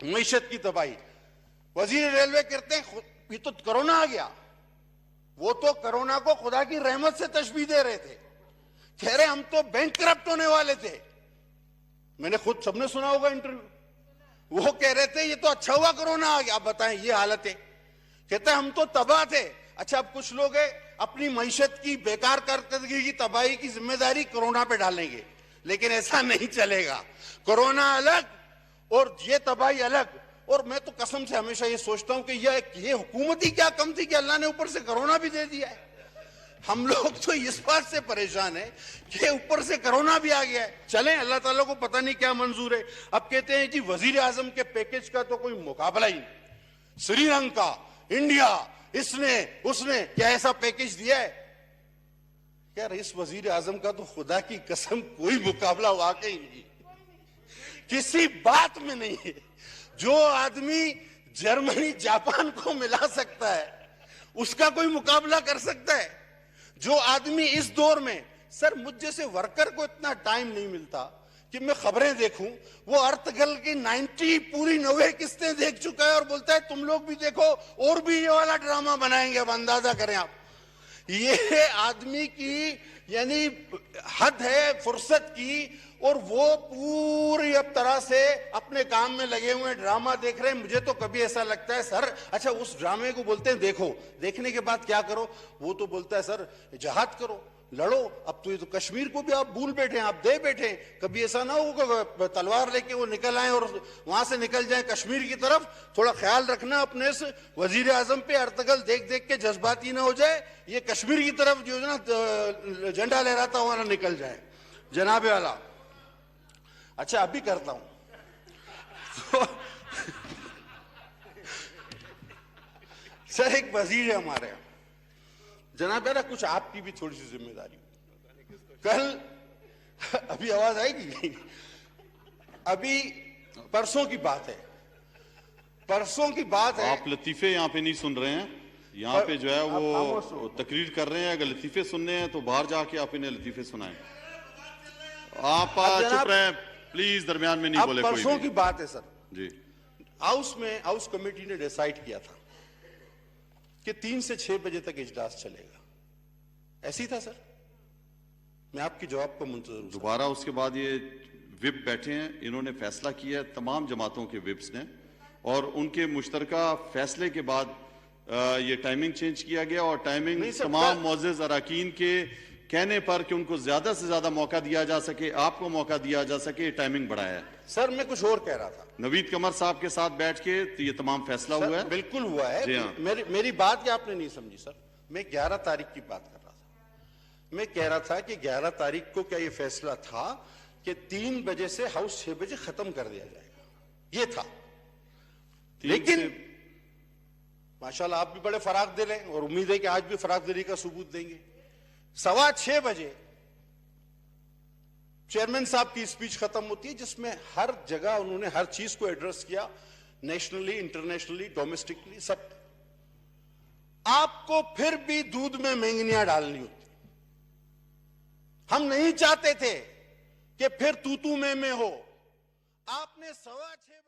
मईशत की तबाही। वजीर रेलवे कहते हैं ये तो कोरोना आ गया। वो तो कोरोना को खुदा की रहमत से तशबीह दे रहे थे, कह रहे हम तो बैंक करप्ट होने वाले थे। मैंने खुद, सबने सुना होगा इंटरव्यू, वो कह रहे थे ये तो अच्छा हुआ कोरोना आ गया। अब बताएं ये हालत है, कहते हैं हम तो तबाह थे। अच्छा, अब कुछ लोग अपनी मईशत की बेकार कारकर्दगी की तबाही की जिम्मेदारी कोरोना पे डालेंगे, लेकिन ऐसा नहीं चलेगा। कोरोना अलग और ये तबाही अलग। और मैं तो कसम से हमेशा ये सोचता हूं कि ये हुकूमत ही क्या कम थी कि अल्लाह ने ऊपर से कोरोना भी दे दिया है। हम लोग तो इस बात से परेशान है कि ऊपर से कोरोना भी आ गया है। चलें, अल्लाह ताला को पता नहीं क्या मंजूर है। अब कहते हैं जी वजीर आजम के पैकेज का तो कोई मुकाबला ही नहीं। श्रीलंका, इंडिया, इसने उसने क्या ऐसा पैकेज दिया है? यार इस वजीर आजम का तो खुदा की कसम कोई मुकाबला वाकई नहीं, किसी बात में नहीं है। जो आदमी जर्मनी जापान को मिला सकता है उसका कोई मुकाबला कर सकता है? जो आदमी इस दौर में, सर मुझ जैसे वर्कर को इतना टाइम नहीं मिलता कि मैं खबरें देखूं, वो अर्तगल की 90 पूरी 90 किस्तें देख चुका है और बोलता है तुम लोग भी देखो और भी ये वाला ड्रामा बनाएंगे। अब अंदाजा करें आप, ये आदमी की यानी हद है फुर्सत की, और वो पूरी अब तरह से अपने काम में लगे हुए ड्रामा देख रहे हैं। मुझे तो कभी ऐसा लगता है सर, अच्छा उस ड्रामे को बोलते हैं देखो, देखने के बाद क्या करो? वो तो बोलता है सर जहाद करो, लड़ो। अब तो ये तो कश्मीर को भी आप भूल बैठे, आप दे बैठे। कभी ऐसा ना हो कि तलवार लेके वो निकल आए और वहां से निकल जाए कश्मीर की तरफ। थोड़ा ख्याल रखना अपने इस वजीर आजम पे, अर्तगल देख देख के जज्बाती ना हो जाए, ये कश्मीर की तरफ जो ना झंडा लहराता हुआ ना निकल जाए, जनाबे वाला। अच्छा अभी करता हूं तो सर एक वजीर है हमारे जनाब, यार कुछ आपकी भी थोड़ी सी जिम्मेदारी। कल अभी आवाज आएगी, अभी परसों की बात है, परसों की बात है। आप लतीफे यहाँ पे नहीं सुन रहे हैं, यहाँ पे जो है वो तकरीर कर रहे हैं। अगर लतीफे सुनने हैं तो बाहर जाके आप इन्हें लतीफे सुनाएं। आप चुप रहे प्लीज, दरमियान में नहीं बोले। परसों की बात है सर जी, हाउस में हाउस कमेटी ने डिसाइड किया था कि 3 से 6 बजे तक इजलास चलेगा। ऐसी था सर, मैं आपकी जवाब को मुंतजर हूं। दोबारा उसके बाद ये विप बैठे हैं, इन्होंने फैसला किया है तमाम जमातों के विप्स ने, और उनके मुश्तरका फैसले के बाद ये टाइमिंग चेंज किया गया। और टाइमिंग तमाम मोअज़्ज़िज़ अरकान के कहने पर कि उनको ज्यादा से ज्यादा मौका दिया जा सके, आपको मौका दिया जा सके, टाइमिंग बढ़ाया है। सर मैं कुछ और कह रहा था, नवीद कमर साहब के साथ बैठ के तो ये तमाम फैसला हुआ है। बिल्कुल हुआ है। जी हाँ। मेरी बात क्या आपने नहीं समझी सर। मैं 11 तारीख की बात कर रहा था। मैं कह रहा था कि 11 तारीख को क्या ये फैसला था कि 3 बजे से हाउस 6 बजे खत्म कर दिया जाएगा, ये था। लेकिन माशाल्लाह आप भी बड़े फराग दिल हैं और उम्मीद है कि आज भी फराग दिली का सबूत देंगे। 6:15 बजे चेयरमैन साहब की स्पीच खत्म होती है, जिसमें हर जगह उन्होंने हर चीज को एड्रेस किया, नेशनली, इंटरनेशनली, डोमेस्टिकली, सब। आपको फिर भी दूध में मेंगनियां डालनी होती। हम नहीं चाहते थे कि फिर तू में हो। आपने 6:15